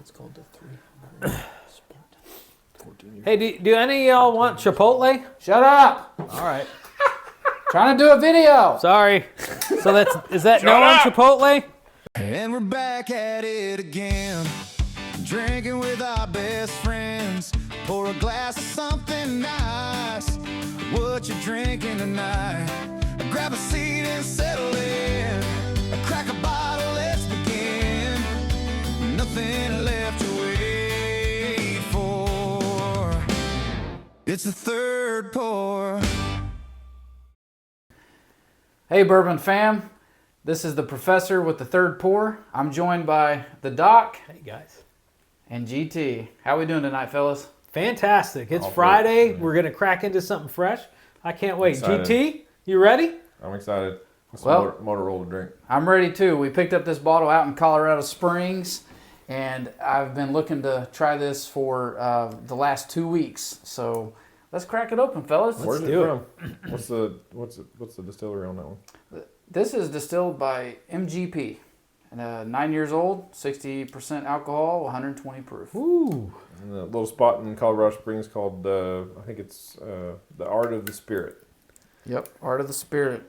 It's called the 314. Hey, do any of y'all want Chipotle? Shut up! All right. Trying to do a video. Sorry. So is that no on Chipotle? And we're back at it again, drinking with our best friends. Pour a glass of something nice. What you drinking tonight? Grab a seat and settle in. Crack a bottle, let's begin. Nothing left to wait for. It's the third pour. Hey, Bourbon fam. This is the Professor with the third pour. I'm joined by the Doc Hey, guys. and GT. How we doing tonight, fellas? Fantastic. It's All Friday. good. We're going to crack into something fresh. I can't wait. Excited. GT, you ready? I'm excited. What's Well- some Motorola drink? I'm ready too. We picked up this bottle out in Colorado Springs, and I've been looking to try this for the last 2 weeks. So let's crack it open, fellas. Where's it do from? What's the distillery on that one? This is distilled by MGP. 9 years old, 60% alcohol, 120 proof. Ooh. And the little spot in Colorado Springs called I think it's the Art of the Spirit. Yep, Art of the Spirit.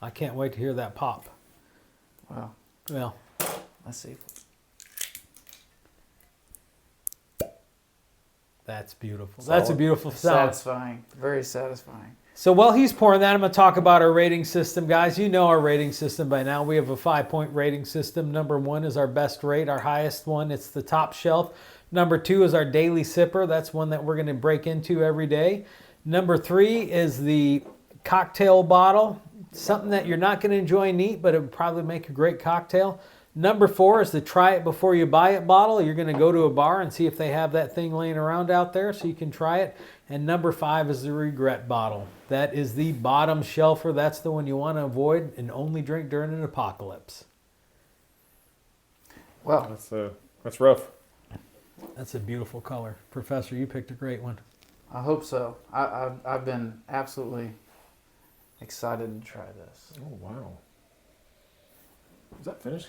I can't wait to hear that pop. Well, Well, let's see. that's beautiful. Solid. That's a beautiful sound. Satisfying, very satisfying. So while he's pouring that, I'm going to talk about our rating system. Guys, you know our rating system by now. We have a 5-point rating system. Number 1 is our best rate, our highest one. It's the top shelf. Number 2 is our daily sipper. That's one that we're going to break into every day. Number 3 is the cocktail bottle. Something that you're not going to enjoy neat, but it would probably make a great cocktail. Number 4 is the try it before you buy it bottle. You're going to go to a bar and see if they have that thing laying around out there so you can try it. And number 5 is the regret bottle. That is the bottom shelfer. That's the one you want to avoid and only drink during an apocalypse. Well, That's rough. That's a beautiful color. Professor, you picked a great one. I hope so. I've been absolutely excited to try this. Oh wow. Is that finished?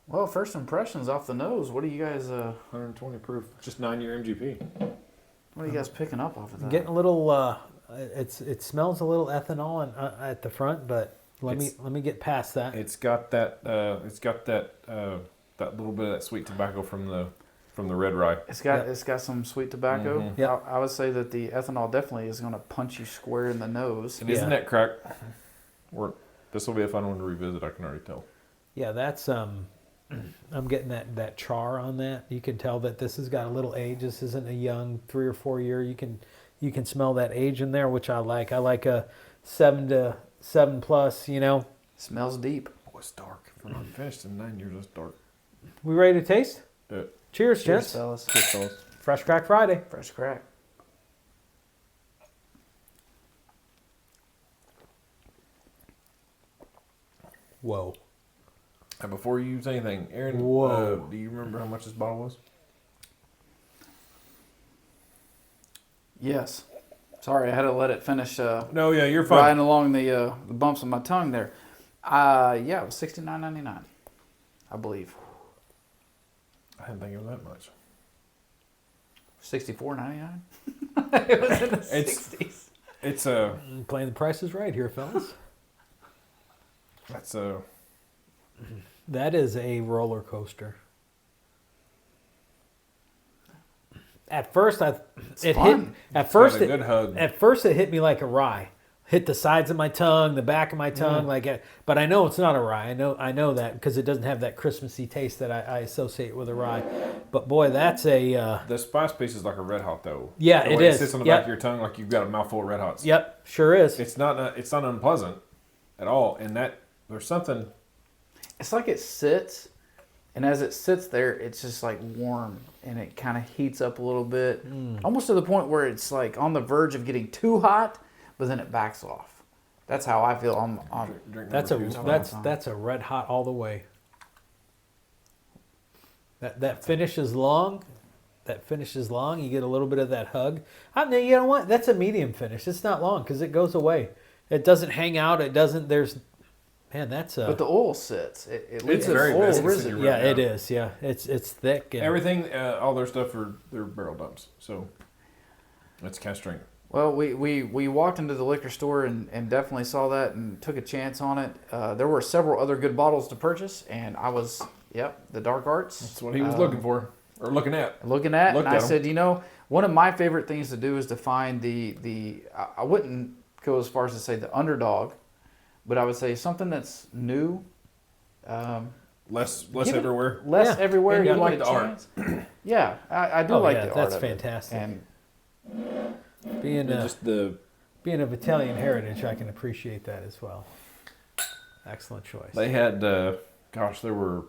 Well, first impressions off the nose. What are you guys? 120 proof. Just 9-year MGP. What are you guys picking up off of that? Getting a little. It smells a little ethanol at the front, but let me get past that. It's got that. That little bit of that sweet tobacco from the red rye. It's got some sweet tobacco. Mhm. Yep. I would say that the ethanol definitely is going to punch you square in the nose. And isn't Yeah. that crack? This will be a fun one to revisit. I can already tell. Yeah, that's I'm getting that char on that. You can tell that this has got a little age. This isn't a young 3 or 4 year. You can smell that age in there, which I like. I like a 7 to 7 plus. You know. Smells deep. Oh, it's dark. If we're not finished in 9 years, it's dark. We ready to taste? Do it. Cheers, Cheers, gents. fellas. Cheers, fellas. Fresh Crack Friday. Fresh crack. Whoa. And before you use anything, Aaron, Whoa. do you remember how much this bottle was? Yes. Sorry, I had to let it finish. No, yeah, you're fine. Riding along the bumps of my tongue there. Yeah, it was $69.99, I believe. I didn't think it was that much. $64.99. It was in the It's- 60s. It's Playing the Price is Right here, fellas. that's That is a roller coaster. At first, it hit. fun. At first, got a good hug. At first, it hit me like a rye. Hit the sides of my tongue, the back of my tongue, but I know it's not a rye. I know that because it doesn't have that Christmassy taste that I associate with a rye. But boy, that's a. the spice piece is like a red hot though. Yeah, the it way is. It sits on the Yep. back of your tongue like you've got a mouthful of red hots. Yep, sure is. It's not unpleasant at all. And that there's something. It's like it sits, and as it sits there, it's just like warm, and it kind of heats up a little bit, almost to the point where it's like on the verge of getting too hot, but then it backs off. That's how I feel. Drink That's number a two is fine. that's a red hot all the way. That finish is long. That finish is long. You get a little bit of that hug. I mean, you know what? That's a medium finish. It's not long because it goes away. It doesn't hang out. It doesn't. Man, that's But the oil sits. It leaves It's very oil viscous in residue. your yeah, rub it down. is. Yeah, it's thick. And, Everything, all their stuff they're barrel dumps. So it's cast strength. Well, we walked into the liquor store and definitely saw that and took a chance on it. There were several other good bottles to purchase, and I was, the Dark Arts. That's what he was looking for, or looking at. Looking at, Looked and I at 'em. said, one of my favorite things to do is to find I wouldn't go as far as to say the underdog, but I would say something that's new. Less Give it everywhere. Less Yeah. everywhere. And you Give like it a the art. chance. Yeah, I do Oh, like yeah, the art that's of it. fantastic. And being Just the being of Italian heritage, I can appreciate that as well. Excellent choice. they had, there were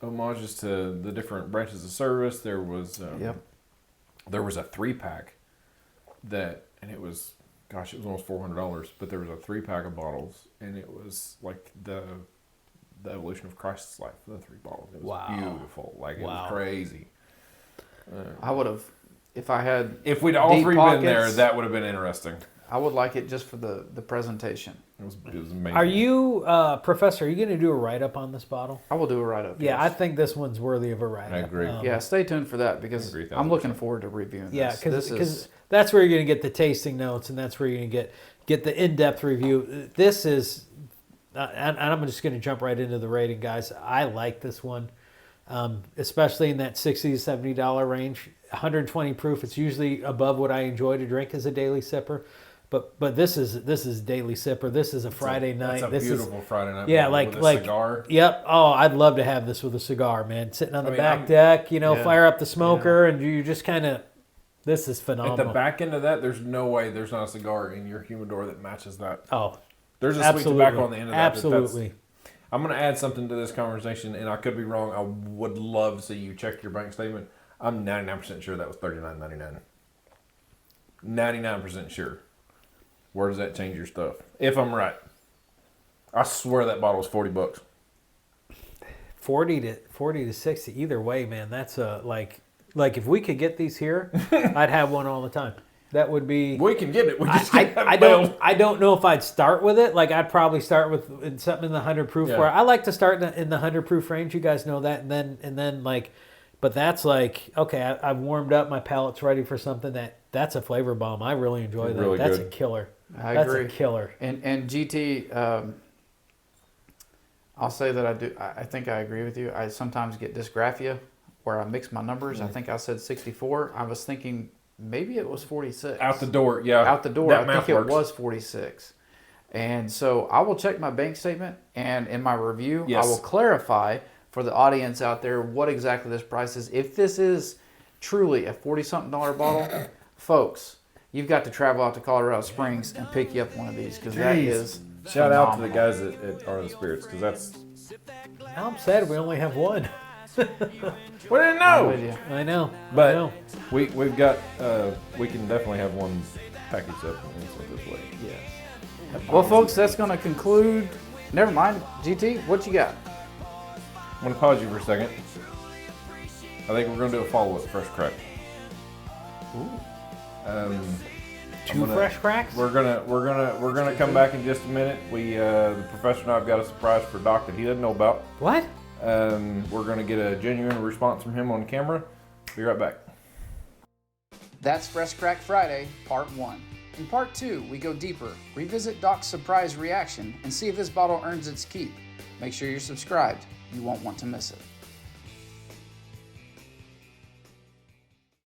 homages to the different branches of service. There was there was a 3-pack and it was almost $400, but there was a 3-pack of bottles, and it was like the evolution of Christ's life. The 3 bottles. It was Wow. beautiful. Like it Wow. was crazy. I would have, if I had, If we'd all Deep 3 been there, pockets. that would have been interesting. I would like it just for the presentation. It was amazing. Are you, Professor? Are you going to do a write-up on this bottle? I will do a write-up. Yeah, I yes. think this one's worthy of a write-up. I agree. Yeah, stay tuned for that because I agree, I'm looking 1000%. forward to reviewing Yeah, this. because This is that's where you're going to get the tasting notes, and that's where you're going to get the in-depth review. This is, and I'm just going to jump right into the rating, guys. I like this one, especially in that $60 to $70 range. 120 proof. It's usually above what I enjoy to drink as a daily sipper, but this is daily sipper. This is a Friday night. That's a this beautiful Friday night. Yeah, bottle with a cigar. Yep. Oh, I'd love to have this with a cigar, man. Sitting on the back I'm- deck, Yeah. fire up the smoker, and you just kind of. This is At phenomenal. the back end of that, there's no way there's not a cigar in your humidor that matches that. Oh, There's a absolutely. sweet tobacco on the end of that. Absolutely. I'm going to add something to this conversation, and I could be wrong. I would love to see you check your bank statement. I'm 99% sure that was $39.99. 99% sure. Where does that change your stuff? If I'm right. I swear that bottle was $40. 40 to 60 either way, man. That's like if we could get these here, I'd have one all the time. That would be. We can get it. We just can't have I it mailed. don't know if I'd start with it. Like I'd probably start with something in the 100 proof. Yeah. Where I like to start in the 100 proof range. You guys know that, and then like, but that's like okay. I've warmed up. My palate's ready for something that's a flavor bomb. I really enjoy that. Really That's good. a killer. I That's agree. a killer. And GT, I'll say that I think I agree with you. I sometimes get dysgraphia where I mix my numbers. I think I said 64. I was thinking maybe it was 46. Out the door, yeah. Out the door, That I math think works. it was 46. And so I will check my bank statement, and in my review, Yes. I will clarify for the audience out there what exactly this price is. If this is truly a $40-something bottle, folks, you've got to travel out to Colorado Springs and pick you up one of these because that Jeez. is Shout out to the phenomenal. guys at Art of the Spirits, because that's... Now I'm sad we only have one. We didn't I'm know! with you. I know. But I know. we've got, we can definitely have one packaged up and sent this way. Yes. Well, folks, that's going to conclude. Never mind. GT, what you got? I'm going to pause you for a second. I think we're going to do a follow-up Fresh Crack. Two fresh cracks. We're gonna come back in just a minute. The professor and I've got a surprise for Doc that he doesn't know about. What? We're gonna get a genuine response from him on camera. Be right back. That's Fresh Crack Friday, Part 1. In Part 2, we go deeper, revisit Doc's surprise reaction, and see if this bottle earns its keep. Make sure you're subscribed. You won't want to miss it.